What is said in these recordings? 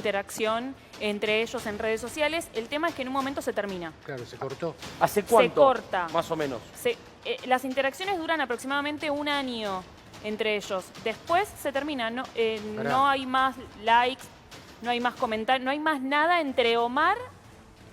interacción entre ellos en redes sociales. El tema es que en un momento se termina. Claro, se cortó. ¿Hace cuánto? Se corta. Más o menos. Las interacciones duran aproximadamente 1 año entre ellos. Después se termina. No, no hay más likes, no hay más comentarios, no hay más nada entre Omar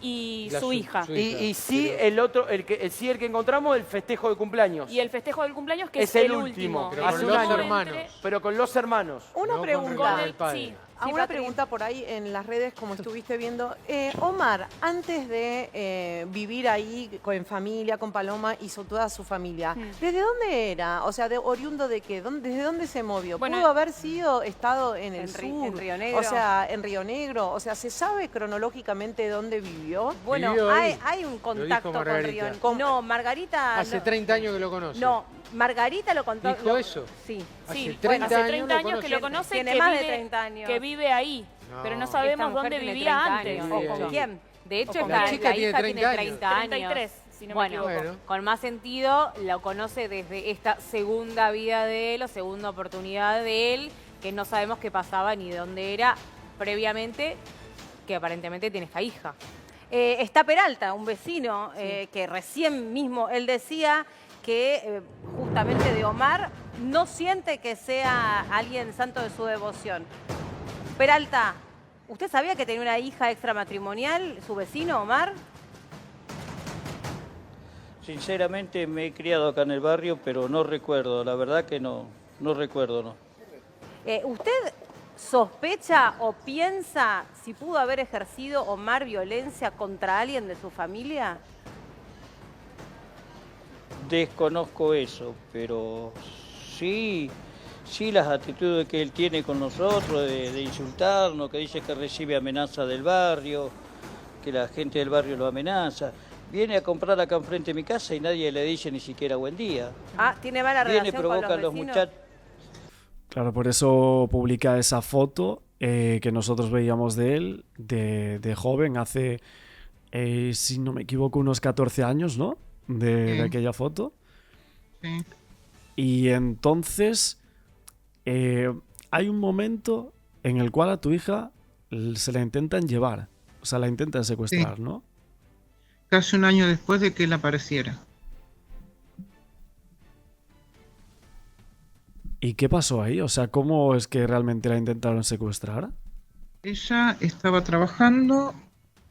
y su hija. Y sí, el que encontramos, el festejo de cumpleaños. Y el festejo del cumpleaños, que es el el último. último. Hace con un los año. hermanos. Pero con los hermanos. Una No pregunta. con el padre. Una pregunta por ahí en las redes, como estuviste viendo. Omar, antes de vivir ahí en familia, con Paloma y toda su familia, ¿desde dónde era? O sea, ¿oriundo de qué? ¿Desde dónde se movió? Bueno, ¿Pudo haber estado en el sur? En Río Negro. O sea, en Río Negro. O sea, ¿se sabe cronológicamente dónde vivió? Bueno, Vivió ahí. hay un contacto con Margarita. Río. No, Margarita. Hace 30 años que lo conoce. No, Margarita lo contó. ¿Dijo eso? Sí. Hace 30 bueno, hace años 30 lo años que lo conoce. conoce, Tiene que más de vive, 30 años. que vive ahí. No. Pero no Esta sabemos mujer dónde tiene vivía 30 antes. años. Vivía ¿O con ahí. quién? De hecho, con la chica hija tiene tiene 30 30 años. 33, si no me Bueno, equivoco. Bueno. con más sentido, lo conoce desde esta segunda vida de él o segunda oportunidad de él, que no sabemos qué pasaba ni de dónde era previamente, que aparentemente tiene esta hija. Está Peralta, un vecino que recién mismo él decía que justamente de Omar no siente que sea alguien santo de su devoción. Peralta, ¿usted sabía que tenía una hija extramatrimonial, su vecino Omar? Sinceramente me he criado acá en el barrio, pero no recuerdo, la verdad que no recuerdo, no. ¿Usted sospecha o piensa si pudo haber ejercido Omar violencia contra alguien de su familia? Desconozco eso, pero sí las actitudes que él tiene con nosotros, de insultarnos, que dice que recibe amenazas del barrio, que la gente del barrio lo amenaza. Viene a comprar acá enfrente de mi casa y nadie le dice ni siquiera buen día. Ah, ¿tiene mala Viene, relación con provoca a los vecinos? muchachos. Claro, por eso publica esa foto que nosotros veíamos de él, de joven, hace, si no me equivoco, unos 14 años, ¿no? De aquella foto. Sí. Y entonces hay un momento en el cual a tu hija se la intentan llevar, o sea, la intentan secuestrar, ¿no? Casi un año después de que él apareciera. ¿Y qué pasó ahí? O sea, ¿cómo es que realmente la intentaron secuestrar? Ella estaba trabajando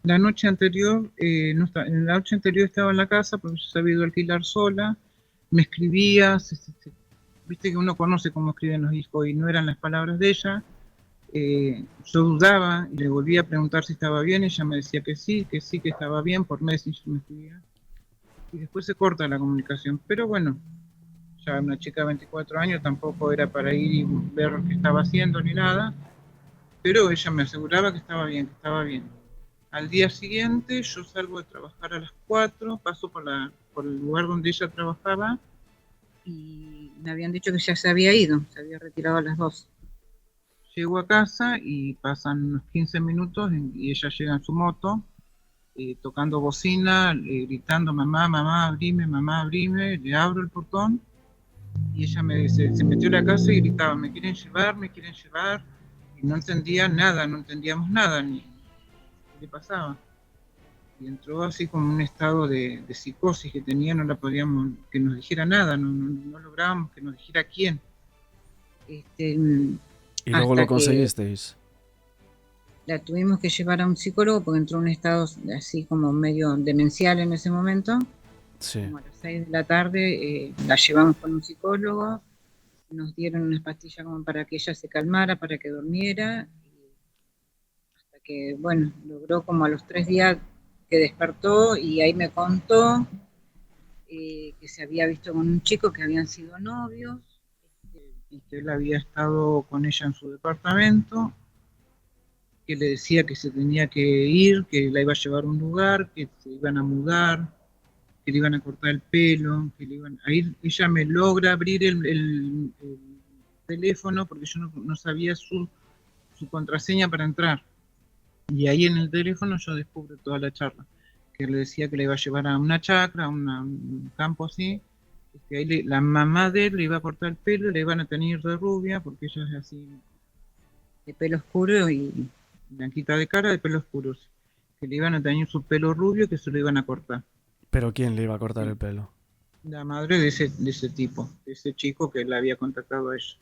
la noche anterior, en la noche anterior estaba en la casa porque se había ido a alquilar sola, me escribía, viste que uno conoce cómo escriben los hijos y no eran las palabras de ella. Yo dudaba y le volví a preguntar si estaba bien, ella me decía que sí, que estaba bien, por Messenger me escribía. Y después se corta la comunicación, pero bueno, ya una chica de 24 años tampoco era para ir y ver lo que estaba haciendo ni nada, pero ella me aseguraba que estaba bien, que estaba bien. Al día siguiente yo salgo de trabajar a las 4, paso por el lugar donde ella trabajaba y me habían dicho que ya se había ido, se había retirado a las 2. Llego a casa y pasan unos 15 minutos y ella llega en su moto, tocando bocina, gritando mamá, abrime, le abro el portón y ella se metió a la casa y gritaba, me quieren llevar, y no entendía nada, no entendíamos nada, ni qué le pasaba. Y entró así como en un estado de psicosis que tenía, no la podíamos, que nos dijera nada, no lográbamos que nos dijera quién. Y luego lo conseguisteis. La tuvimos que llevar a un psicólogo porque entró en un estado así como medio demencial en ese momento. Sí. Como a las 6 de la tarde la llevamos con un psicólogo, nos dieron unas pastillas como para que ella se calmara, para que durmiera, hasta que, bueno, logró como a los 3 días que despertó y ahí me contó que se había visto con un chico, que habían sido novios, y que él había estado con ella en su departamento, que le decía que se tenía que ir, que la iba a llevar a un lugar, que se iban a mudar, que le iban a cortar el pelo, que le iban a ir. Ella me logra abrir el teléfono porque yo no sabía su contraseña para entrar. Y ahí en el teléfono yo descubro toda la charla, que le decía que le iba a llevar a una chacra, a un campo así, que ahí la mamá de él le iba a cortar el pelo, le iban a tener de rubia, porque ella es así, de pelo oscuro, y blanquita de cara, de pelo oscuro, que le iban a teñir su pelo rubio, que se lo iban a cortar. ¿Pero quién le iba a cortar el pelo? La madre de ese tipo, de ese chico que la había contactado a ella.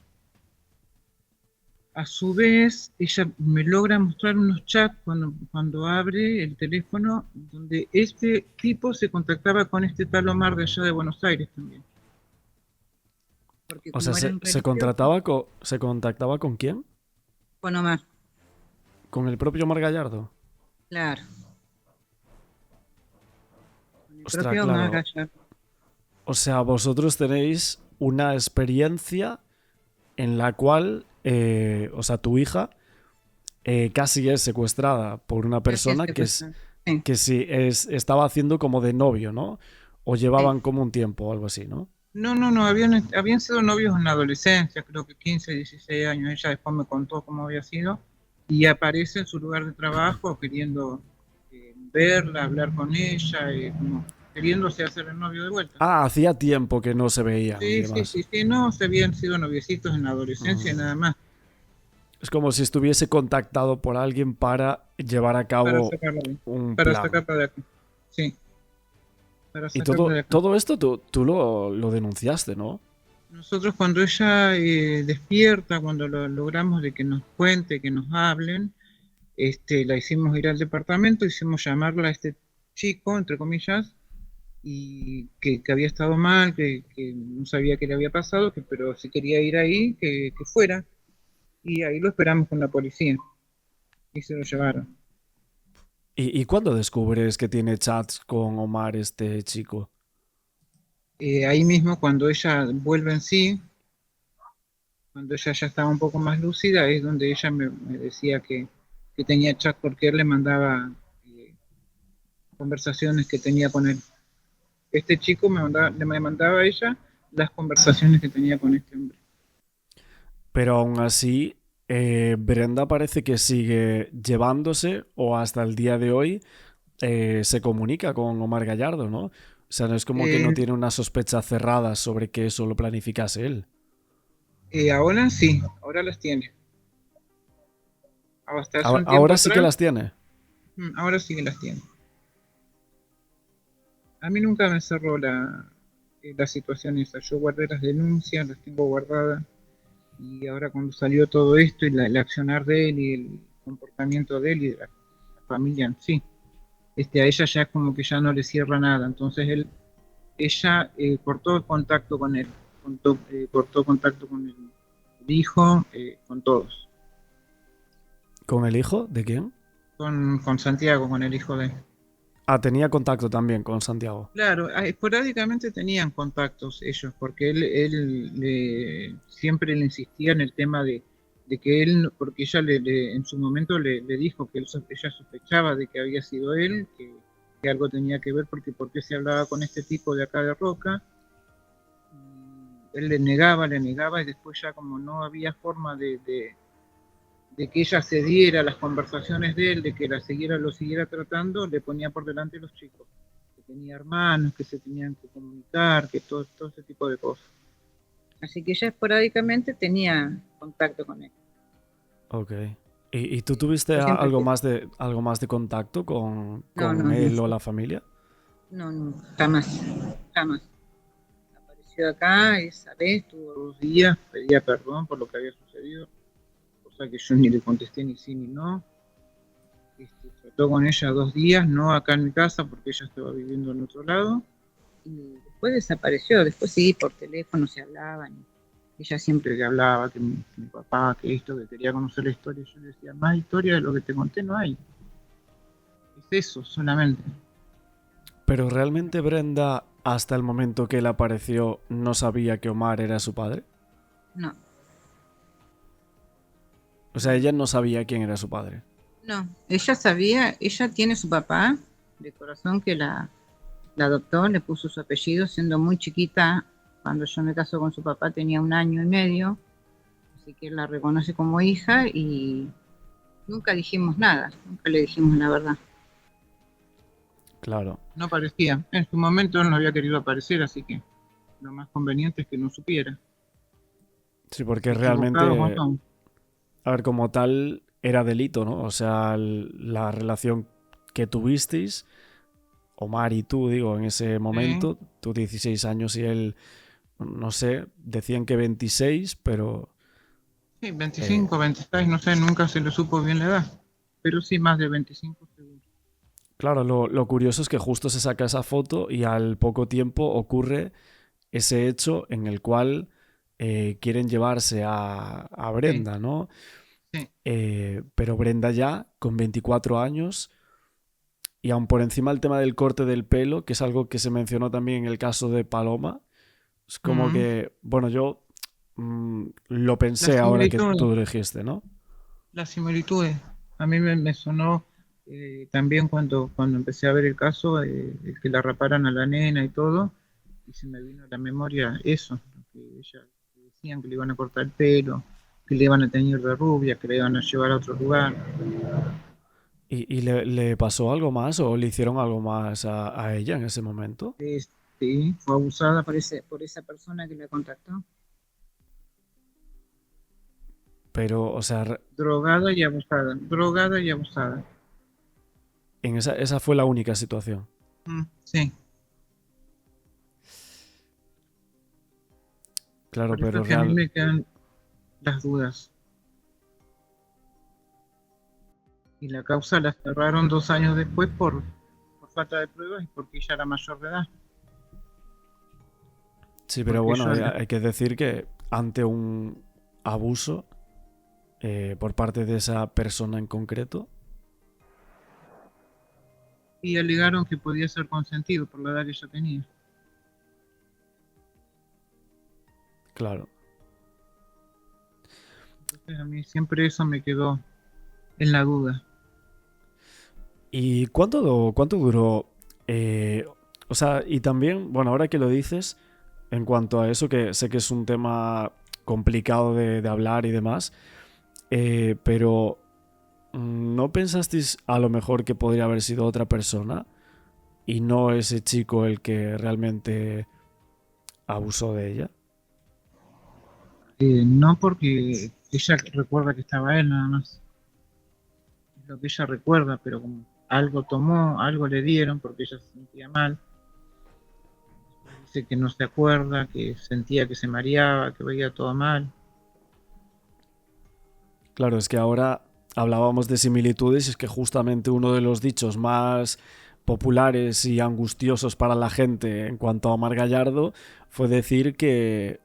A su vez, ella me logra mostrar unos chats cuando abre el teléfono, donde este tipo se contactaba con este tal Omar de allá de Buenos Aires también. Porque O sea, como eran ¿se contactaba con quién? Con Omar, ¿Con el propio Omar Gallardo? claro. Con el Ostras, propio Omar claro. Gallardo. O sea, vosotros tenéis una experiencia en la cual, o sea, tu hija casi es secuestrada por una persona Así es, sí. que sí estaba haciendo como de novio, ¿no? O llevaban como un tiempo o algo así, ¿no? No, habían sido novios en la adolescencia, creo que 15, 16 años. Ella después me contó cómo había sido y aparece en su lugar de trabajo queriendo verla, hablar con ella, como queriéndose hacer el novio de vuelta. Ah, hacía tiempo que no se veían y demás. Sí, no, se habían sido noviecitos en la adolescencia y nada más. Es como si estuviese contactado por alguien para llevar a Para cabo sacarla de, un para plan. sacarla de aquí. Sí, para Y sacarla de acá. todo esto tú lo denunciaste, ¿no? Nosotros cuando ella despierta, cuando lo logramos de que nos cuente, que nos hablen, la hicimos ir al departamento, hicimos llamarla a este chico, entre comillas, y que había estado mal, que no sabía qué le había pasado, pero si quería ir ahí, que fuera. Y ahí lo esperamos con la policía. Y se lo llevaron. ¿Y cuándo descubres que tiene chats con Omar este chico? Ahí mismo, cuando ella vuelve en sí, cuando ella ya estaba un poco más lúcida, es donde ella me decía que tenía chat porque él le mandaba conversaciones que tenía con él. Este chico me mandaba a ella las conversaciones que tenía con este hombre. Pero aún así, Brenda parece que sigue llevándose o hasta el día de hoy se comunica con Omar Gallardo, ¿no? O sea, no es como que no tiene una sospecha cerrada sobre que eso lo planificase él. Ahora sí, ahora las tiene. Hasta hace un tiempo Ahora sí que atrás, las tiene. ahora sí que las tiene. A mí nunca me cerró la situación esa. Yo guardé las denuncias, las tengo guardadas. Y ahora cuando salió todo esto y el accionar de él y el comportamiento de él y de la familia en sí, a ella ya es como que ya no le cierra nada. Entonces ella cortó el contacto con él, cortó contacto con el hijo, con todos. ¿Con el hijo? ¿De quién? Con Santiago, con el hijo de él. Ah, tenía contacto también con Santiago. Claro, esporádicamente tenían contactos ellos, porque él siempre le insistía en el tema de que él, porque ella en su momento le dijo que ella sospechaba de que había sido él, que algo tenía que ver porque se hablaba con este tipo de acá de Roca. Él le negaba, y después ya como no había forma de que ella cediera a las conversaciones de él, de que lo siguiera tratando, le ponía por delante a los chicos, que tenía hermanos, que se tenían que comunicar, que todo ese tipo de cosas. Así que ella esporádicamente tenía contacto con él. Ok. ¿Y tú tuviste algo más de contacto con él o la familia? No, jamás. Apareció acá esa vez, Estuvo 2 días, pedía perdón por lo que había sucedido, cosa que yo ni le contesté ni sí ni no. Trató con ella 2 días, no acá en mi casa porque ella estaba viviendo en otro lado. Y después desapareció, después sí, por teléfono se hablaban. Ella siempre le hablaba que mi papá, que esto, que quería conocer la historia. Yo le decía, más historia de lo que te conté no hay. Es eso, solamente. Pero realmente Brenda, hasta el momento que él apareció, no sabía que Omar era su padre. No. O sea, ella no sabía quién era su padre. No, ella sabía, ella tiene su papá, de corazón que la adoptó, le puso su apellido siendo muy chiquita. Cuando yo me casó con su papá tenía 1 año y medio, así que él la reconoce como hija y nunca dijimos nada, nunca le dijimos la verdad. Claro. No parecía. En su momento él no había querido aparecer, así que lo más conveniente es que no supiera. Sí, porque realmente, a ver, como tal, era delito, ¿no? O sea, la relación que tuvisteis, Omar y tú, digo, en ese momento, tú 16 años y él, no sé, decían que 26, pero... Sí, 25, 26, no sé, nunca se le supo bien la edad. Pero sí, más de 25 seguro. Claro, lo curioso es que justo se saca esa foto y al poco tiempo ocurre ese hecho en el cual quieren llevarse a Brenda, ¿no? Sí. Pero Brenda ya, con 24 años, y aun por encima el tema del corte del pelo, que es algo que se mencionó también en el caso de Paloma, es como que, bueno, yo lo pensé ahora que tú lo dijiste, ¿no? Las similitudes. A mí me sonó también cuando empecé a ver el caso, el que la raparan a la nena y todo, y se me vino a la memoria eso, que ella que decían que le iban a cortar el pelo, que le iban a teñir de rubia, que le iban a llevar a otro lugar. ¿Y le pasó algo más o le hicieron algo más a ella en ese momento? Sí, Fue abusada por esa persona que la contactó. Pero, o sea, drogada y abusada, drogada y abusada. en esa fue la única situación. Sí. Claro, Por eso pero es que a mí me quedan las dudas. Y la causa la cerraron 2 años después por falta de pruebas y porque ella era mayor de edad. Sí, pero Porque bueno, yo- hay que decir que ante un abuso por parte de esa persona en concreto, Y alegaron que podía ser consentido por la edad que ella tenía. claro. Entonces a mí siempre eso me quedó en la duda. ¿Y cuánto duró? O sea, y también, bueno, ahora que lo dices, en cuanto a eso, que sé que es un tema complicado de hablar y demás, pero ¿no pensasteis a lo mejor que podría haber sido otra persona y no ese chico el que realmente abusó de ella? No porque ella recuerda que estaba él nada más. Es lo que ella recuerda, pero como algo tomó, algo le dieron porque ella se sentía mal. Dice que no se acuerda, que sentía que se mareaba, que veía todo mal. Claro, es que ahora hablábamos de similitudes y es que justamente uno de los dichos más populares y angustiosos para la gente en cuanto a Omar Gallardo fue decir que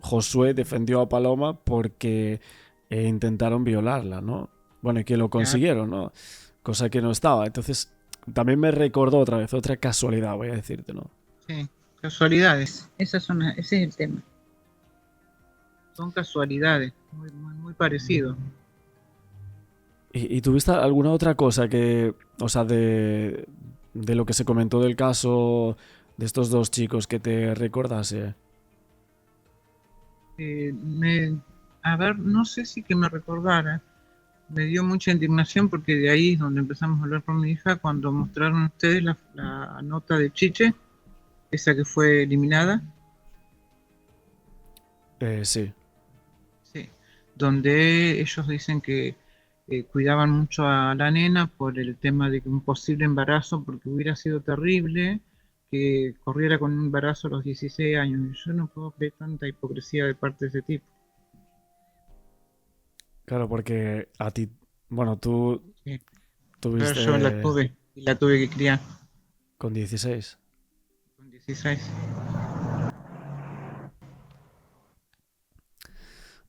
Josué defendió a Paloma porque intentaron violarla, ¿no? Bueno, y que lo consiguieron, ¿no? Cosa que no estaba. Entonces, también me recordó otra vez, otra casualidad, voy a decirte, ¿no? Sí, casualidades. Ese es el tema. Son casualidades, muy parecido. ¿Y tuviste alguna otra cosa que, o sea, de lo que se comentó del caso de estos dos chicos que te recordase? A ver, no sé si que me recordara. Me dio mucha indignación porque de ahí es donde empezamos a hablar con mi hija cuando mostraron ustedes la nota de Chiche, esa que fue eliminada. Sí. Sí, donde ellos dicen que cuidaban mucho a la nena por el tema de que un posible embarazo, porque hubiera sido terrible que corriera con un embarazo a los 16 años. Y yo no puedo creer tanta hipocresía de parte de ese tipo. Claro, porque a ti, bueno, tú Sí. Pero tuviste yo la tuve y la tuve que criar con 16. con 16.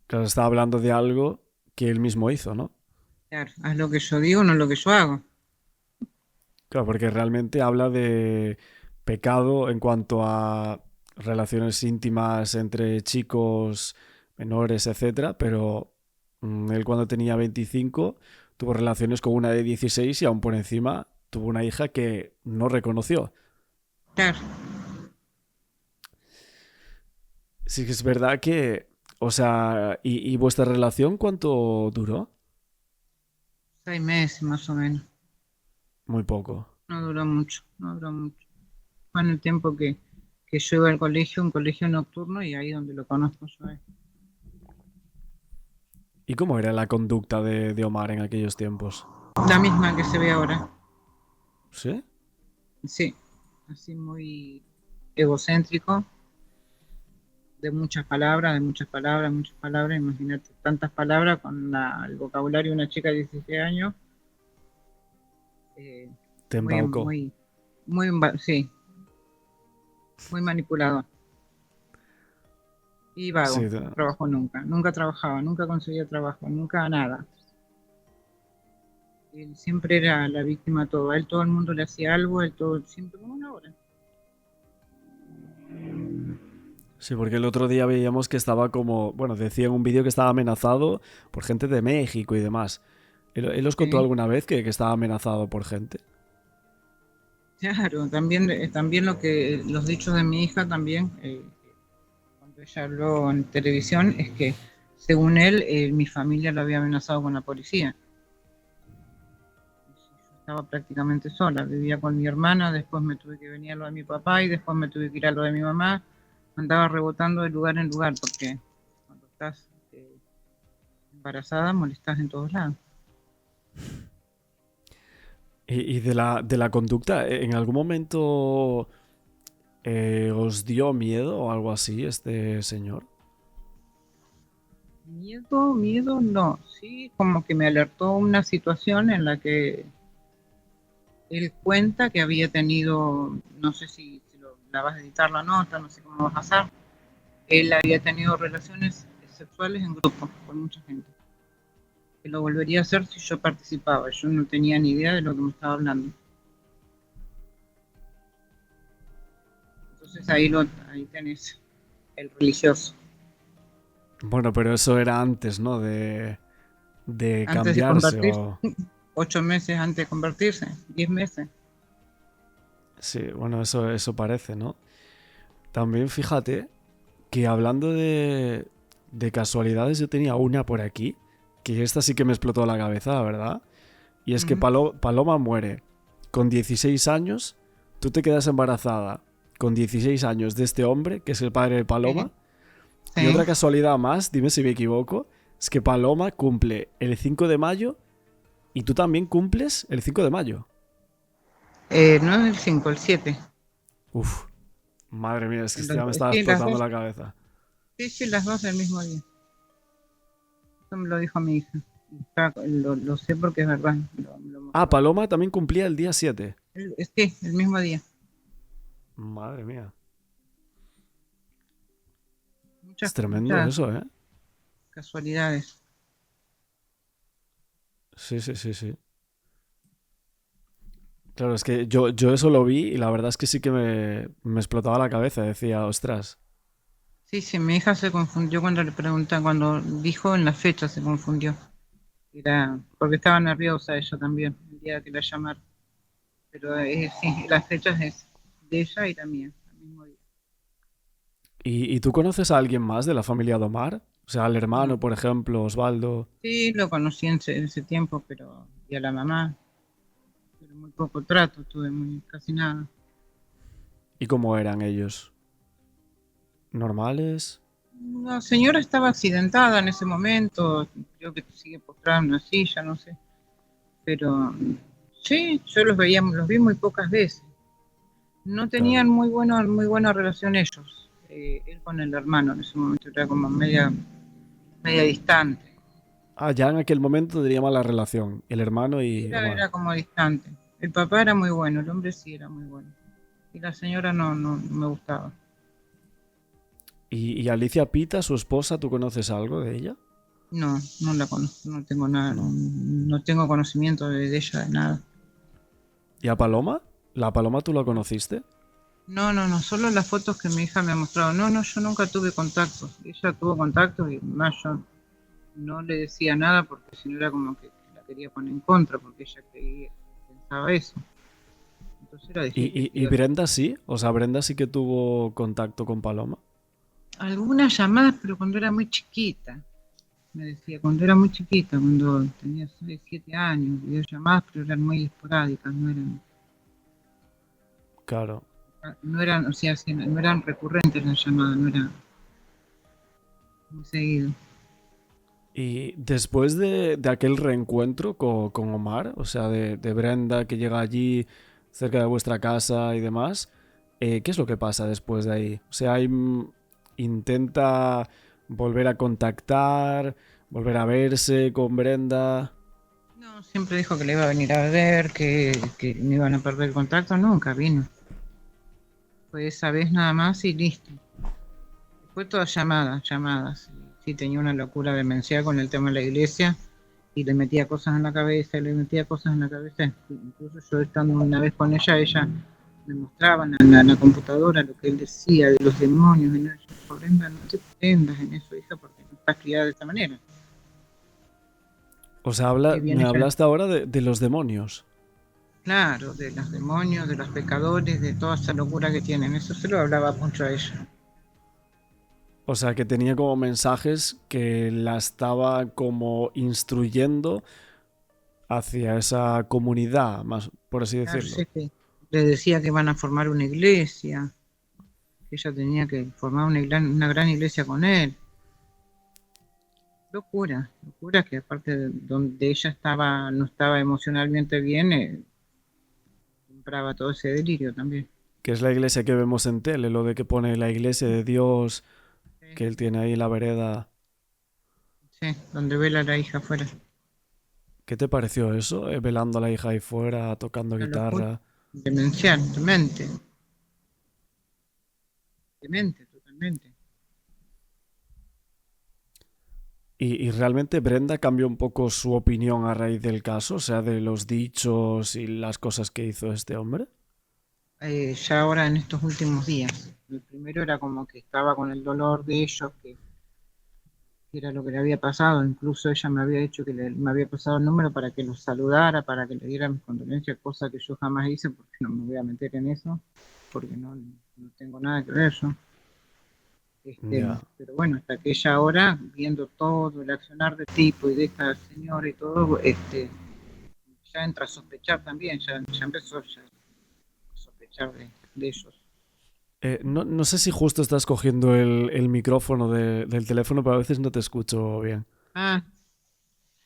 Claro, estaba hablando de algo que él mismo hizo, ¿no? Claro, haz lo que yo digo, no lo que yo hago. Claro, porque realmente habla de pecado en cuanto a relaciones íntimas entre chicos menores, etcétera, pero él cuando tenía 25 tuvo relaciones con una de 16 y aún por encima tuvo una hija que no reconoció. Claro, Sí que es verdad que, o sea, ¿y vuestra relación cuánto duró? 6 meses más o menos. Muy poco. No duró mucho, no duró mucho. Fue en el tiempo que yo iba al colegio, un colegio nocturno, y ahí donde lo conozco yo. ¿Y cómo era la conducta de Omar en aquellos tiempos? La misma que se ve ahora. ¿Sí? Sí, así muy egocéntrico, de muchas palabras, de muchas palabras, muchas palabras. Imagínate, tantas palabras con el vocabulario de una chica de 16 años. Te Muy, embaucó. sí, muy manipulador. Y vago, Sí, no trabajó nunca, nunca trabajaba, nunca conseguía trabajo, nunca nada. Él siempre era la víctima de todo. A él todo el mundo le hacía algo, él todo, siempre como una hora. sí, porque el otro día veíamos que estaba como, bueno, decía en un vídeo que estaba amenazado por gente de México y demás. ¿Él os contó Sí. alguna vez que estaba amenazado por gente? Claro, también los dichos de mi hija también, cuando ella habló en televisión, es que según él, mi familia lo había amenazado con la policía. Yo estaba prácticamente sola, vivía con mi hermana, después me tuve que venir a lo de mi papá y después me tuve que ir a lo de mi mamá. Andaba rebotando de lugar en lugar porque cuando estás embarazada molestás en todos lados. Y de la conducta, ¿en algún momento os dio miedo o algo así este señor? Miedo no, sí, como que me alertó una situación en la que él cuenta que había tenido, no sé si la vas a editar la nota, no sé cómo vas a hacer, él había tenido relaciones sexuales en grupo con mucha gente. Que lo volvería a hacer si yo participaba, yo no tenía ni idea de lo que me estaba hablando. Entonces ahí tenés el religioso. Bueno, pero eso era antes, ¿no? De Antes de cambiarse convertirse, o... 8 meses antes de convertirse, 10 meses. Sí, bueno, eso parece, ¿no? También fíjate que hablando de casualidades, yo tenía una por aquí, que esta sí que me explotó la cabeza, la verdad. Y es que Paloma muere con 16 años, tú te quedas embarazada con 16 años de este hombre, que es el padre de Paloma. Sí. Y otra casualidad más, dime si me equivoco, es que Paloma cumple el 5 de mayo y tú también cumples el 5 de mayo. No es el 5, el 7. Uf, madre mía, es que Los- ya me estaba sí, las explotando dos. la cabeza. Sí, las dos del mismo día. Eso me lo dijo mi hija. Lo sé porque es verdad. Ah, Paloma también cumplía el día 7. Sí, el mismo día. Madre mía. Muchas, Es tremendo muchas eso, ¿eh? casualidades. Sí, sí, sí, sí. Claro, es que yo eso lo vi y la verdad es que sí que me explotaba la cabeza. Decía, ostras. Sí, mi hija se confundió cuando le preguntan, cuando dijo en la fecha se confundió. Era porque estaba nerviosa ella también, el día que la llamaron. Pero sí, las fechas es de ella y la mía, el mismo día. ¿Y tú conoces a alguien más de la familia de Omar? O sea, al hermano, No. por ejemplo, Osvaldo. Sí, lo conocí en ese tiempo, pero y a la mamá. Pero muy poco trato, tuve casi nada. ¿Y cómo eran ellos? ¿Normales? La señora estaba accidentada en ese momento, creo que sigue postrada en una silla, no sé. Pero sí, yo los vi muy pocas veces. No tenían muy buena relación ellos. Él con el hermano en ese momento era como media distante. Ah, ya en aquel momento tenía mala relación. El hermano y Omar. Era como distante. El papá era muy bueno, el hombre sí era muy bueno. Y la señora no me gustaba. ¿Y Alicia Pita, su esposa, tú conoces algo de ella? No la conozco, no tengo nada, no tengo conocimiento de ella, de nada. ¿Y a Paloma? ¿La Paloma tú la conociste? No, solo las fotos que mi hija me ha mostrado. No, yo nunca tuve contacto. Ella tuvo contacto y más yo no le decía nada porque si no era como que la quería poner en contra porque ella pensaba eso. Entonces era difícil. ¿Y Brenda sí? O sea, Brenda sí que tuvo contacto con Paloma. Algunas llamadas, pero cuando era muy chiquita. Me decía, cuando era muy chiquita, cuando tenía 6, 7 años, videollamadas, pero eran muy esporádicas, no eran... Claro. No eran, o sea, no eran recurrentes las llamadas, no era muy seguido. Y después de aquel reencuentro con Omar, o sea, de Brenda que llega allí cerca de vuestra casa y demás, ¿qué es lo que pasa después de ahí? O sea, intenta volver a contactar, volver a verse con Brenda. No, siempre dijo que le iba a venir a ver, que no iban a perder el contacto, nunca vino. Fue esa vez nada más y listo. Fue todas llamadas. Sí, tenía una locura demencial con el tema de la iglesia y le metía cosas en la cabeza, Incluso yo estando una vez con ella me mostraba en la computadora lo que él decía de los demonios. Y yo, Brenda, no te prendas en eso, hija, porque no estás criada de esta manera. O sea, Que viene me ya- hablaste ahora de los demonios. Claro, de los demonios, de los pecadores, de toda esa locura que tienen. Eso se lo hablaba mucho a ella. O sea, que tenía como mensajes que la estaba como instruyendo hacia esa comunidad, más por así Claro, decirlo. sí, que le decía que van a formar una iglesia, que ella tenía que formar una gran iglesia con él. Locura que aparte de donde ella no estaba emocionalmente bien, compraba todo ese delirio también. Que es la iglesia que vemos en tele, lo de que pone la iglesia de Dios, que él tiene ahí en la vereda. Sí, donde vela a la hija afuera. ¿Qué te pareció eso? Velando a la hija ahí fuera, tocando Una locura. guitarra. Demencial, demente. Demente, totalmente. Y realmente Brenda cambió un poco su opinión a raíz del caso, o sea, de los dichos y las cosas que hizo este hombre. Ya ahora en estos últimos días. El primero era como que estaba con el dolor de ellos, que era lo que le había pasado. Incluso ella me había dicho que me había pasado el número para que los saludara, para que le diera mis condolencias, cosa que yo jamás hice porque no me voy a meter en eso, porque no tengo nada que ver yo. Ya. Pero bueno, hasta que ella ahora, viendo todo el accionar del tipo y de esta señora y todo, ya entra a sospechar también, ya empezó ya a sospechar de ellos. No sé si justo estás cogiendo el micrófono del teléfono, pero a veces no te escucho bien. Ah,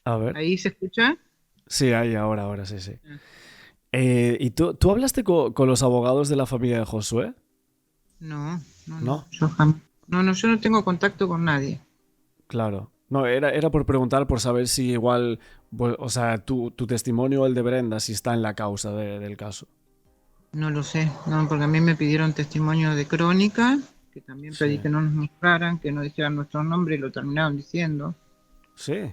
A ver. ¿ahí se escucha? Sí, ahí, ahora, sí, sí. Ah. ¿Y tú hablaste con los abogados de la familia de Josué? No, ¿No? yo jamás. No, yo no tengo contacto con nadie. Claro. No, era por preguntar, por saber si igual, o sea, tu testimonio o el de Brenda, si está en la causa del caso. No lo sé, no, porque a mí me pidieron testimonio de crónica, que también pedí Sí. que no nos mostraran, que no dijeran nuestro nombre y lo terminaron diciendo. Sí.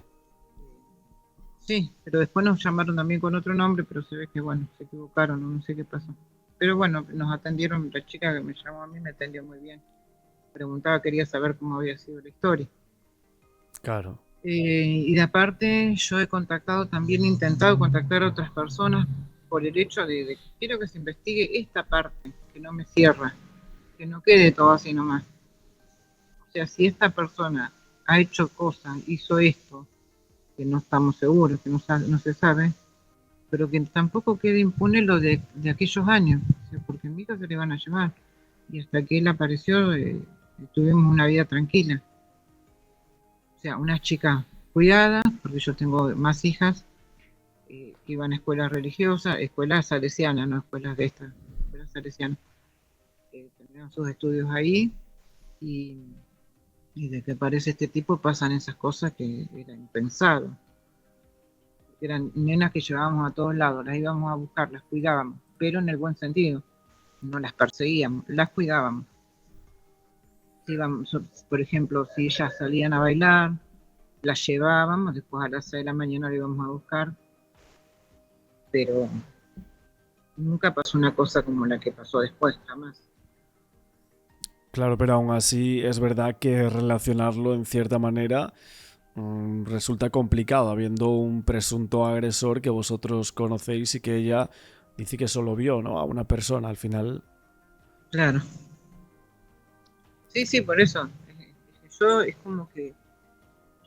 Sí, pero después nos llamaron también con otro nombre, pero se ve que, bueno, se equivocaron, no sé qué pasó. Pero bueno, nos atendieron, la chica que me llamó a mí me atendió muy bien. Preguntaba, quería saber cómo había sido la historia. Claro. Y de aparte, yo he intentado contactar a otras personas por el hecho de que quiero que se investigue esta parte, que no me cierra, que no quede todo así nomás. O sea, si esta persona ha hecho cosas, hizo esto, que no estamos seguros, que no se sabe, pero que tampoco quede impune lo de aquellos años, o sea, porque a mi hija se le van a llevar. Y hasta que él apareció, tuvimos una vida tranquila. O sea, unas chicas cuidadas, porque yo tengo más hijas que iban a escuelas religiosas, escuelas salesianas, no escuelas de estas, escuelas salesianas. Terminaron sus estudios ahí y de que aparece este tipo pasan esas cosas que era impensado. Eran nenas que llevábamos a todos lados, las íbamos a buscar, las cuidábamos, pero en el buen sentido. No las perseguíamos, las cuidábamos. Íbamos, por ejemplo, si ellas salían a bailar, las llevábamos, después a las 6 de la mañana la íbamos a buscar, pero nunca pasó una cosa como la que pasó después, jamás. Claro, pero aún así es verdad que relacionarlo en cierta manera resulta complicado, habiendo un presunto agresor que vosotros conocéis y que ella dice que solo vio, ¿no?, a una persona al final. Claro. Sí, por eso. Yo es como que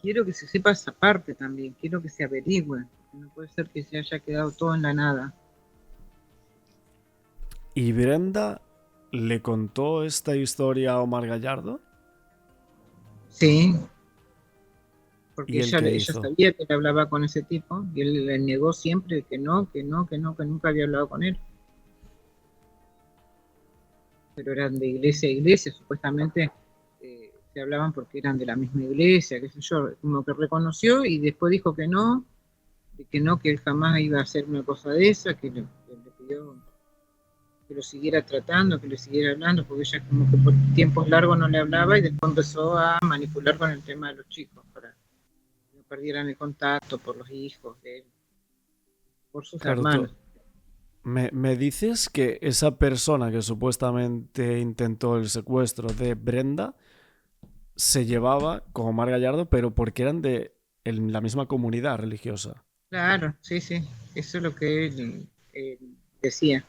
quiero que se sepa esa parte también, quiero que se averigüe. No puede ser que se haya quedado todo en la nada. ¿Y Brenda le contó esta historia a Omar Gallardo? Sí. porque ¿Y él qué ella hizo? sabía que él hablaba con ese tipo y él le negó siempre que no, que nunca había hablado con él. Pero eran de iglesia a iglesia, supuestamente se hablaban porque eran de la misma iglesia, qué sé yo, como que reconoció y después dijo que no, que él jamás iba a hacer una cosa de esa, que le pidió que lo siguiera tratando, que le siguiera hablando, porque ella como que por tiempos largos no le hablaba y después empezó a manipular con el tema de los chicos para que no perdieran el contacto por los hijos de él, por sus Claro, hermanos. me dices que esa persona que supuestamente intentó el secuestro de Brenda se llevaba con Omar Gallardo, pero porque eran de la misma comunidad religiosa. Claro, sí, eso es lo que él decía,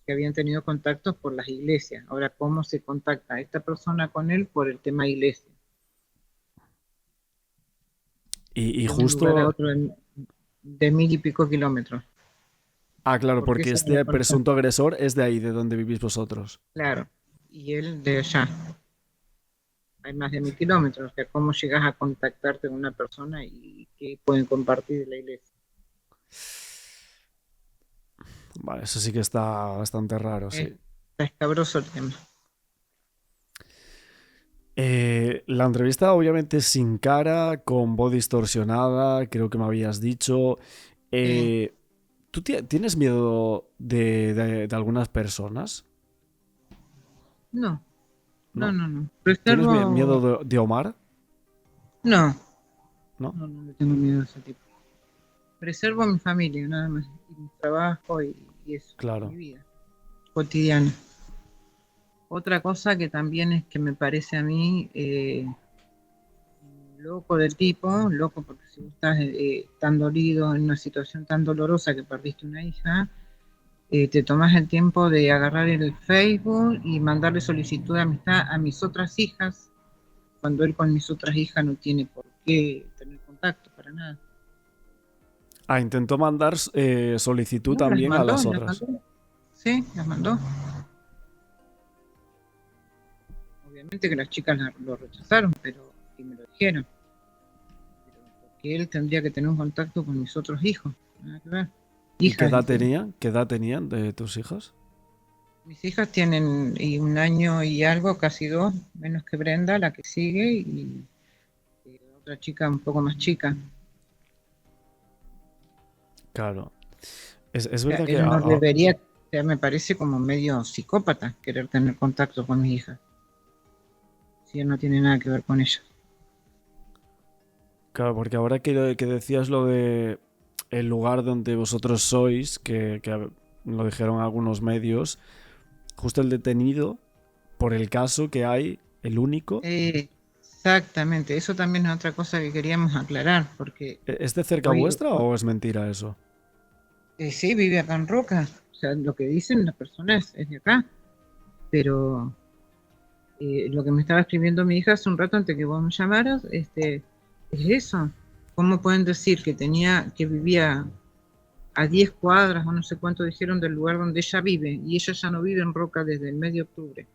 que habían tenido contactos por las iglesias. Ahora, ¿cómo se contacta esta persona con él? Por el tema iglesia. Y De un lugar a justo... otro de 1000 y pico kilómetros. Ah, claro, Porque porque esa es la este información. presunto agresor es de ahí, de donde vivís vosotros. Claro, y él de allá. Hay más de 1000 kilómetros. O sea, ¿cómo llegas a contactarte con una persona y qué pueden compartir de la iglesia? Vale, eso sí que está bastante raro, sí. Está escabroso el tema. La entrevista obviamente sin cara, con voz distorsionada, creo que me habías dicho. ¿Tú tienes miedo de algunas personas? No, ¿No? no. ¿Tienes Reservo. miedo de Omar? No. ¿No? No le tengo miedo a ese tipo. Preservo a mi familia, nada más. Y mi trabajo y eso. Claro. Mi vida cotidiana. Otra cosa que también es que me parece a mí loco del tipo, loco porque si vos estás tan dolido en una situación tan dolorosa que perdiste una hija, te tomas el tiempo de agarrar el Facebook y mandarle solicitud de amistad a mis otras hijas, cuando él con mis otras hijas no tiene por qué tener contacto para nada. Ah, intentó mandar solicitud No, también a las las otras. mandó. Sí, las mandó. Obviamente que las chicas lo rechazaron, pero y me lo dijeron. Pero porque él tendría que tener un contacto con mis otros hijos. Nada que ver. ¿Y qué edad Dice. tenían? ¿Qué edad tenían de tus hijos? Mis hijas tienen 1 año y algo, casi 2, menos que Brenda, la que sigue, y otra chica un poco más chica. Claro. Es O sea, verdad que... él no debería, o sea, me parece como medio psicópata querer tener contacto con mi hija. Si él no tiene nada que ver con ella. Claro, porque ahora que decías lo de el lugar donde vosotros sois, que lo dijeron algunos medios, justo el detenido, por el caso que hay, el único... Exactamente, eso también es otra cosa que queríamos aclarar, porque... ¿Es de cerca vuestra o es mentira eso? Sí, vive acá en Roca, o sea, lo que dicen las personas es de acá, pero lo que me estaba escribiendo mi hija hace un rato antes que vos me llamaras, es eso. ¿Cómo pueden decir que vivía a 10 cuadras o no sé cuánto dijeron del lugar donde ella vive, y ella ya no vive en Roca desde el mes de octubre?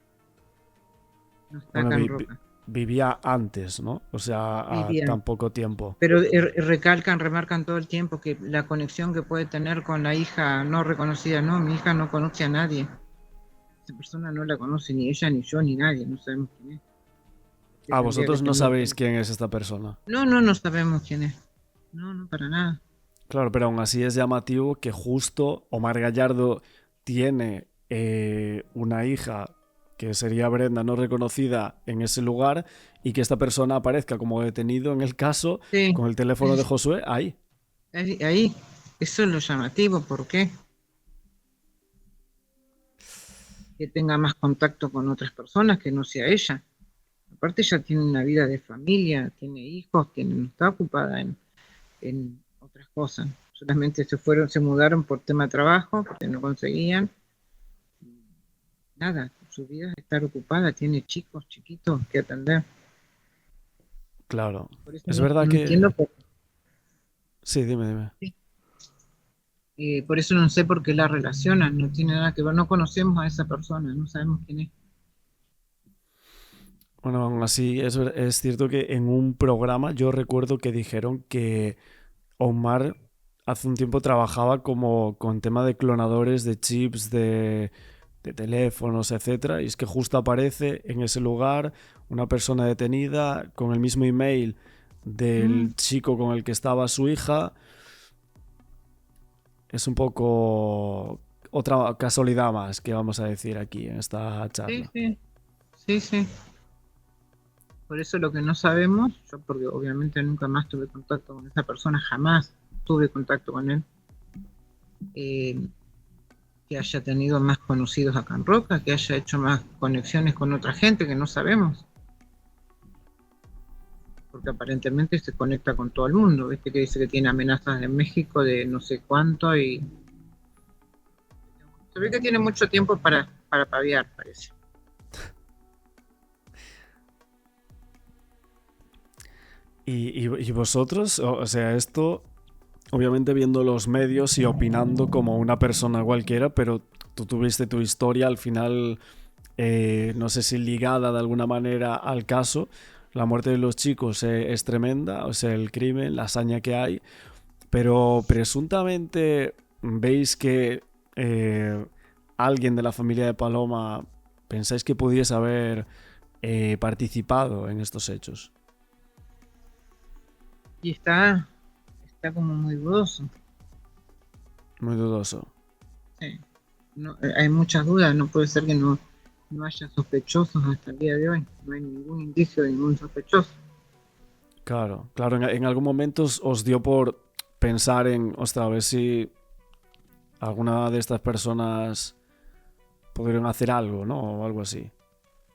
No está acá en Roca. Vivía antes, ¿no? O sea, a tan poco tiempo. Pero remarcan todo el tiempo que la conexión que puede tener con la hija no reconocida, no, mi hija no conoce a nadie. Esa persona no la conoce ni ella, ni yo, ni nadie, no sabemos quién es. Ah, vosotros no sabéis quién es esta persona. No sabemos quién es. No, para nada. Claro, pero aún así es llamativo que justo Omar Gallardo tiene una hija que sería Brenda no reconocida en ese lugar y que esta persona aparezca como detenido en el caso con el teléfono de Josué ahí. Ahí, eso es lo llamativo, ¿por qué? Que tenga más contacto con otras personas que no sea ella. Aparte ella tiene una vida de familia, tiene hijos, no está ocupada en otras cosas. Solamente se mudaron por tema de trabajo, porque no conseguían. Nada, su vida es estar ocupada, tiene chicos chiquitos que atender. Claro. Es verdad que... Sí, dime. Sí. Por eso no sé por qué la relacionan, no tiene nada que ver, no conocemos a esa persona, no sabemos quién es. Bueno, aún así es cierto que en un programa yo recuerdo que dijeron que Omar hace un tiempo trabajaba como con tema de clonadores de chips de teléfonos, etcétera, y es que justo aparece en ese lugar una persona detenida con el mismo email del chico con el que estaba su hija. Es un poco otra casualidad más que vamos a decir aquí en esta Sí, charla. sí, sí, sí. Por eso lo que no sabemos, yo porque obviamente nunca más tuve contacto con esa persona, jamás tuve contacto con él, que haya tenido más conocidos acá en Roca, que haya hecho más conexiones con otra gente que no sabemos, porque aparentemente se conecta con todo el mundo, viste que dice que tiene amenazas en México de no sé cuánto y se ve que tiene mucho tiempo para paviar, parece. Y vosotros, o sea, esto, obviamente viendo los medios y opinando como una persona cualquiera, pero tú tuviste tu historia al final, no sé si ligada de alguna manera al caso. La muerte de los chicos es tremenda, o sea, el crimen, la hazaña que hay, pero presuntamente veis que alguien de la familia de Paloma pensáis que pudiese haber participado en estos hechos. Y está como muy dudoso. Muy dudoso. Sí. No, hay muchas dudas, no puede ser que no haya sospechosos hasta el día de hoy, no hay ningún indicio de ningún sospechoso. Claro, en algún momento os dio por pensar en, ostras, a ver si alguna de estas personas pudieron hacer algo, ¿no? O algo así.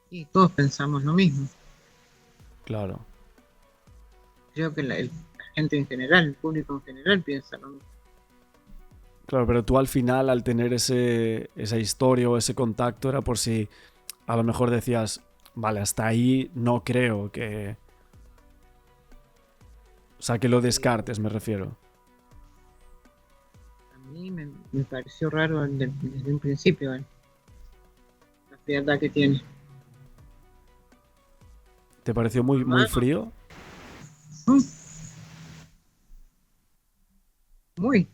Y todos pensamos lo mismo. Claro. Creo que la gente en general, el público en general piensa lo mismo. Claro, pero tú al final, al tener esa historia o ese contacto, era por si a lo mejor decías, vale, hasta ahí no creo que... O sea, que lo descartes, me refiero. A mí me pareció raro desde un principio, la frialdad que tiene. ¿Te pareció muy frío? Muy.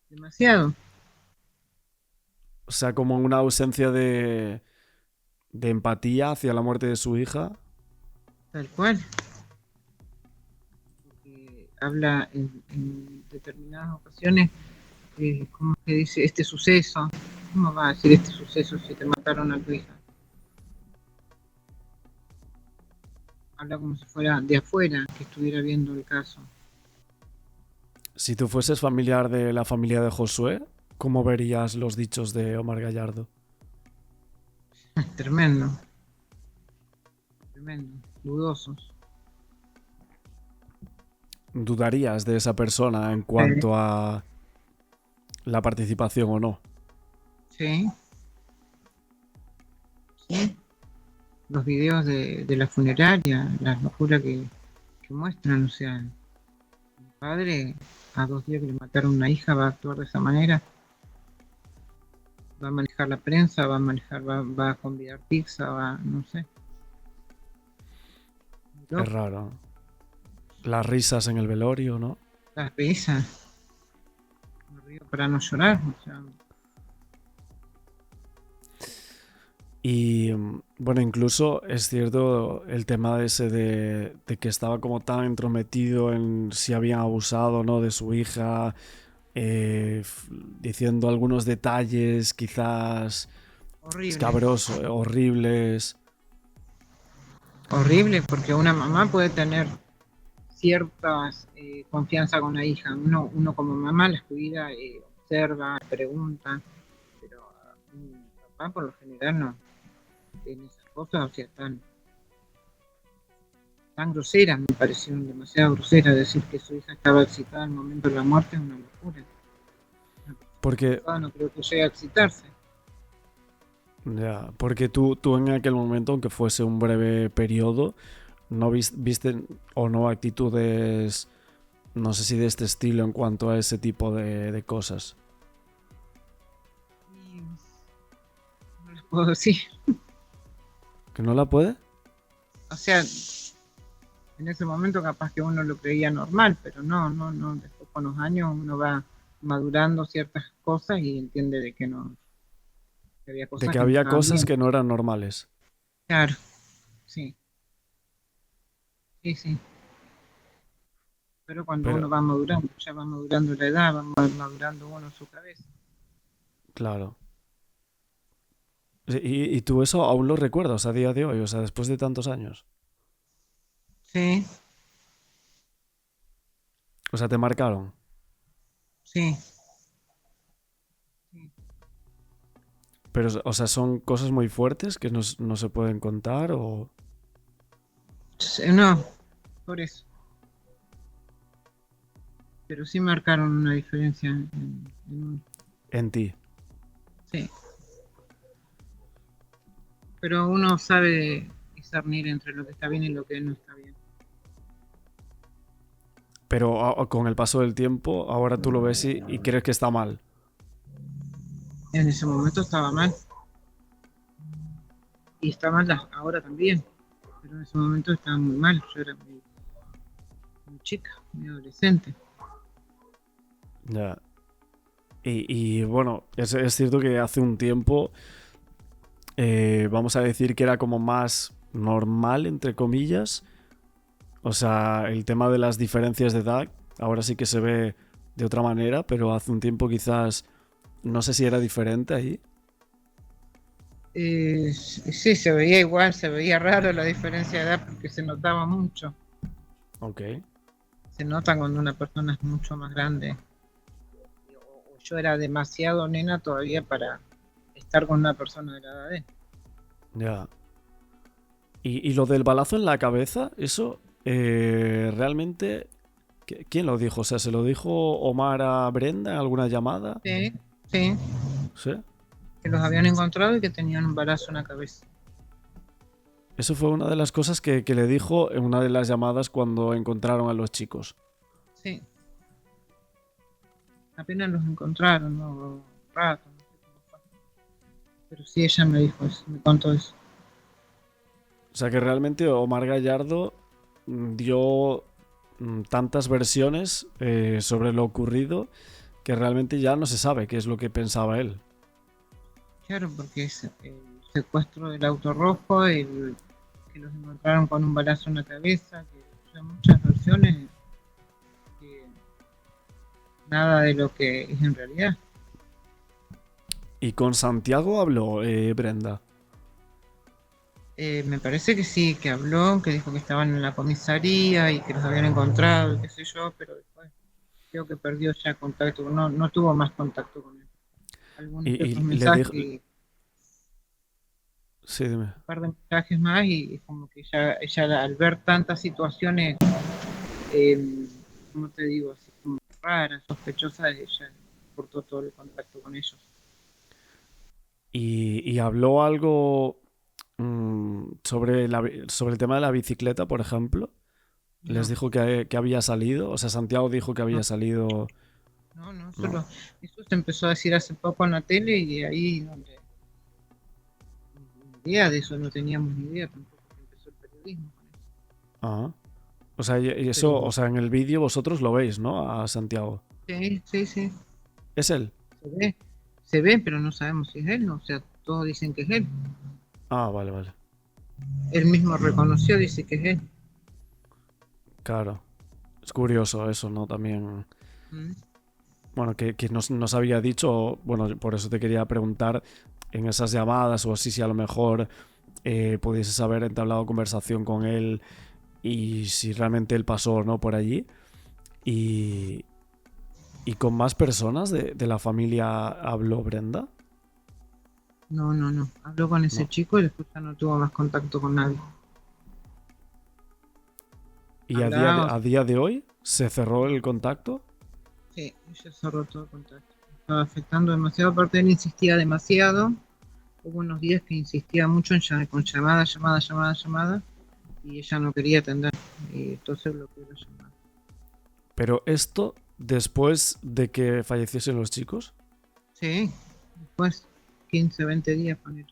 Demasiado. O sea, como una ausencia de empatía hacia la muerte de su hija. Tal cual. Porque habla en determinadas ocasiones, como que dice, este suceso. ¿Cómo va a decir este suceso si te mataron a tu hija? Habla como si fuera de afuera, que estuviera viendo el caso. Si tú fueses familiar de la familia de Josué, ¿cómo verías los dichos de Omar Gallardo? Tremendo. Tremendo. Dudosos. ¿Dudarías de esa persona en cuanto a la participación o no? Sí. Sí. Los videos de la funeraria, la locura que muestran, o sea, el padre a 2 días que le mataron una hija va a actuar de esa manera, va a manejar la prensa, va a convidar pizza, no sé. Es raro. Las risas en el velorio, ¿no? Las risas. Me río para no llorar, o sea. Y bueno, incluso es cierto el tema ese de que estaba como tan entrometido en si habían abusado o no de su hija, diciendo algunos detalles quizás escabrosos, horribles. Horrible, porque una mamá puede tener ciertas confianza con la hija. Uno como mamá las cuida, observa, pregunta, pero un papá por lo general no tiene esas cosas, o sea, tan groseras, me parecieron demasiado groseras. Decir que su hija estaba excitada al momento de la muerte es una locura. Porque No creo que llegue a excitarse. ya, porque tú en aquel momento, aunque fuese un breve periodo, no viste o no actitudes, no sé si de este estilo en cuanto a ese tipo de cosas. No les puedo decir. ¿Que no la puede? O sea, en ese momento capaz que uno lo creía normal, pero no. Después con los años uno va madurando ciertas cosas y entiende de que no, que había cosas De que no había estaban cosas bien. que no eran normales. Claro, sí, sí. Pero cuando Pero, uno va madurando, ya va madurando la edad, madurando uno su cabeza. claro. ¿Y tú eso aún lo recuerdas a día de hoy? O sea, después de tantos años. Sí, O sea, te marcaron. sí. Pero, o sea, son cosas muy fuertes que no se pueden contar o... No, por eso. Pero sí marcaron una diferencia En ti. sí. Pero uno sabe discernir entre lo que está bien y lo que no está bien. Pero con el paso del tiempo, ahora tú lo ves y crees que está mal. En ese momento estaba mal. Y está mal ahora también. Pero en ese momento estaba muy mal. Yo era muy chica, muy adolescente. Ya. Y bueno, es cierto que hace un tiempo, vamos a decir que era como más normal, entre comillas. O sea, el tema de las diferencias de edad, ahora sí que se ve de otra manera, pero hace un tiempo quizás, no sé si era diferente ahí. Sí, se veía igual, se veía raro la diferencia de edad porque se notaba mucho. Ok. Se nota cuando una persona es mucho más grande. Yo era demasiado nena todavía para estar con una persona de la edad de él. Ya. Y lo del balazo en la cabeza, eso realmente, ¿quién lo dijo? O sea, ¿se lo dijo Omar a Brenda en alguna llamada? Sí, sí, ¿Sí? que los habían encontrado y que tenían un balazo en la cabeza. Eso fue una de las cosas que le dijo en una de las llamadas cuando encontraron a los chicos. Sí. Apenas los encontraron, ¿no? Un rato, no sé cómo fue. Pero sí, ella me dijo eso, me contó eso. O sea que realmente Omar Gallardo dio tantas versiones sobre lo ocurrido que realmente ya no se sabe qué es lo que pensaba él. Claro, porque es el secuestro del auto rojo, el que los encontraron con un balazo en la cabeza, que son muchas versiones, que nada de lo que es en realidad. ¿Y con Santiago habló Brenda? Me parece que sí, que habló, que dijo que estaban en la comisaría y que los habían encontrado, y qué sé yo, pero después creo que perdió ya contacto, no tuvo más contacto con él. Algunos Y otros le mensajes, dijo... Sí, dime. un par de mensajes más y como que ella al ver tantas situaciones, ¿cómo te digo? Así como raras, sospechosas, ella cortó todo el contacto con ellos. Y habló algo sobre sobre el tema de la bicicleta, por ejemplo. Les No, dijo que había salido. O sea, Santiago dijo que había no, salido... no, No. solo eso se empezó a decir hace poco en la tele y de ahí donde ni idea de eso, no teníamos ni idea tampoco que empezó el periodismo con eso. Ah. O sea, y eso, Pero o sea, en el vídeo vosotros lo veis, ¿no? A Santiago. sí, ¿Es él? se ve, pero no sabemos si es él, ¿no? O sea, todos dicen que es él. Ah, vale, vale. Él mismo reconoció, dice que es él. Claro. Es curioso eso, ¿no? También... Mm. Bueno, que nos había dicho, bueno, por eso te quería preguntar en esas llamadas o así si a lo mejor pudieses haber entablado conversación con él y si realmente él pasó o no por allí. Y con más personas de la familia habló Brenda. No. Habló con ese No. chico y después ya no tuvo más contacto con nadie. Y Hablaba, a día de hoy se cerró el contacto. sí, ella cerró todo el contacto. Estaba afectando demasiado, aparte él insistía demasiado. Hubo unos días que insistía mucho con llamada, y ella no quería atender. Y entonces bloqueó la llamada. Pero esto después de que falleciesen los chicos. Sí, después 15, 20 días con él.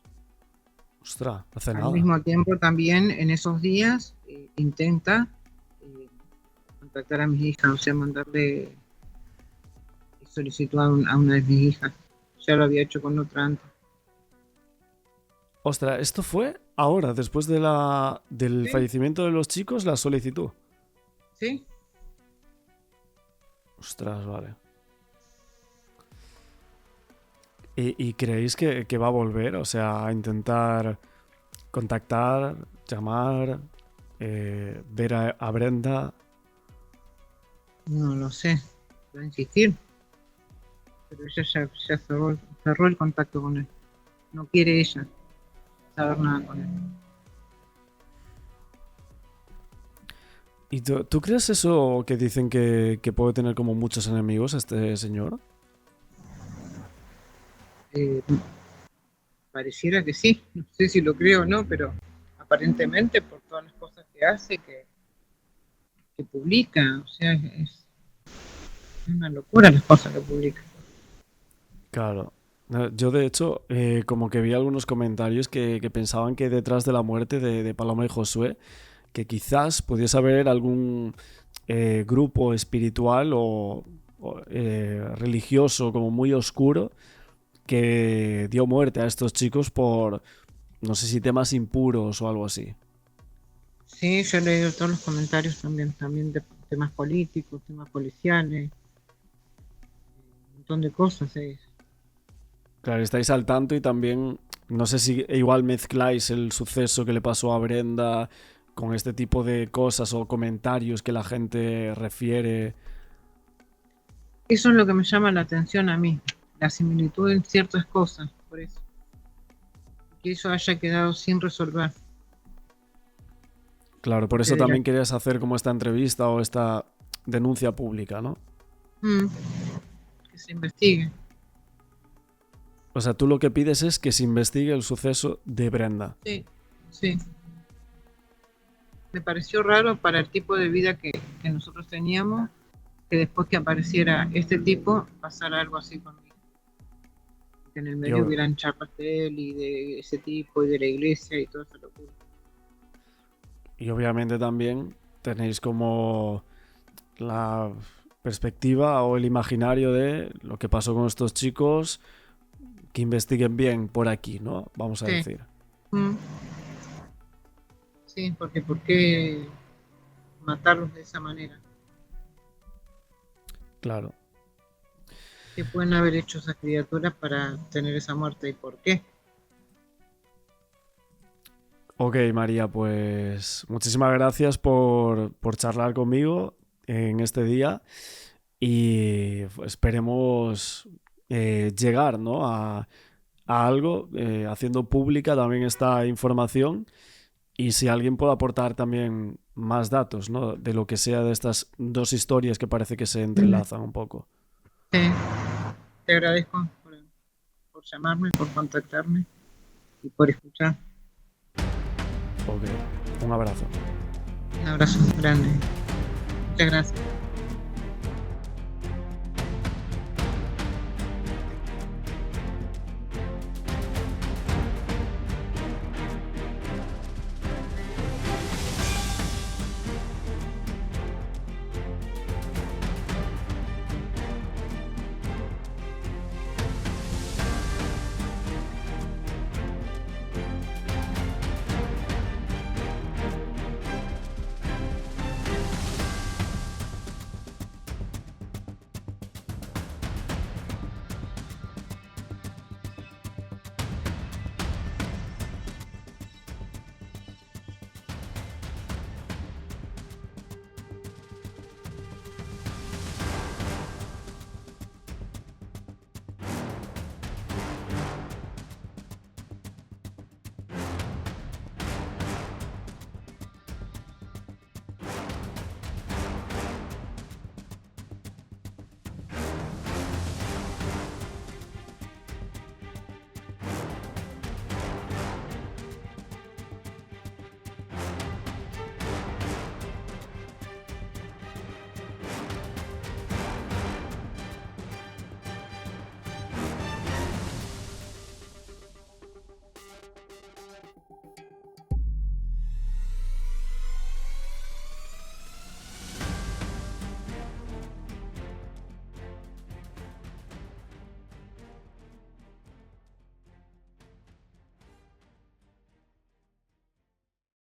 O Ostras, no hace Al nada. mismo tiempo también en esos días intenta contactar a mis hijas, o sea, mandarle solicitud a una de mis hijas. Ya lo había hecho con otra antes. Ostras, esto fue ahora, después del Sí. fallecimiento de los chicos, la solicitud. ¿Sí? Ostras, vale. ¿Y creéis que va a volver? O sea, a intentar contactar, llamar, ver a Brenda. No lo sé. Va a insistir. Pero ella ya cerró el contacto con él. No quiere ella saber nada con él. ¿Y tú crees eso que dicen que puede tener como muchos enemigos este señor? Pareciera que sí. No sé si lo creo o no, pero aparentemente por todas las cosas que hace, que publica. O sea, es una locura las cosas que publica. Claro. Yo de hecho, como que vi algunos comentarios que pensaban que detrás de la muerte de Paloma y Josué, que quizás pudiese haber algún grupo espiritual o religioso como muy oscuro que dio muerte a estos chicos por, no sé si temas impuros o algo así. Sí, yo he leído todos los comentarios también de temas políticos, temas policiales, un montón de cosas. Claro, estáis al tanto y también, no sé si igual mezcláis el suceso que le pasó a Brenda con este tipo de cosas o comentarios que la gente refiere. Eso es lo que me llama la atención a mí, la similitud en ciertas cosas, por eso. Que eso haya quedado sin resolver. Claro, por eso Que de la- también querías hacer como esta entrevista o esta denuncia pública, ¿no? Que se investigue. O sea, tú lo que pides es que se investigue el suceso de Brenda. Sí, sí. Me pareció raro para el tipo de vida que nosotros teníamos, que después que apareciera este tipo, pasara algo así conmigo. Que en el medio Yo- hubieran charlas de él y de ese tipo y de la iglesia y toda esa locura. Y obviamente también tenéis como la perspectiva o el imaginario de lo que pasó con estos chicos, que investiguen bien por aquí, ¿no? Vamos a Sí. decir. Sí, porque ¿por qué matarlos de esa manera? Claro. ¿Qué pueden haber hecho esas criaturas para tener esa muerte y por qué? Ok, María, pues muchísimas gracias por charlar conmigo en este día y esperemos llegar, ¿no? a algo, haciendo pública también esta información y si alguien puede aportar también más datos, ¿no? De lo que sea de estas dos historias que parece que se entrelazan un poco. Sí, te agradezco por llamarme, por contactarme y por escuchar. Ok, un abrazo. Un abrazo grande. Muchas gracias.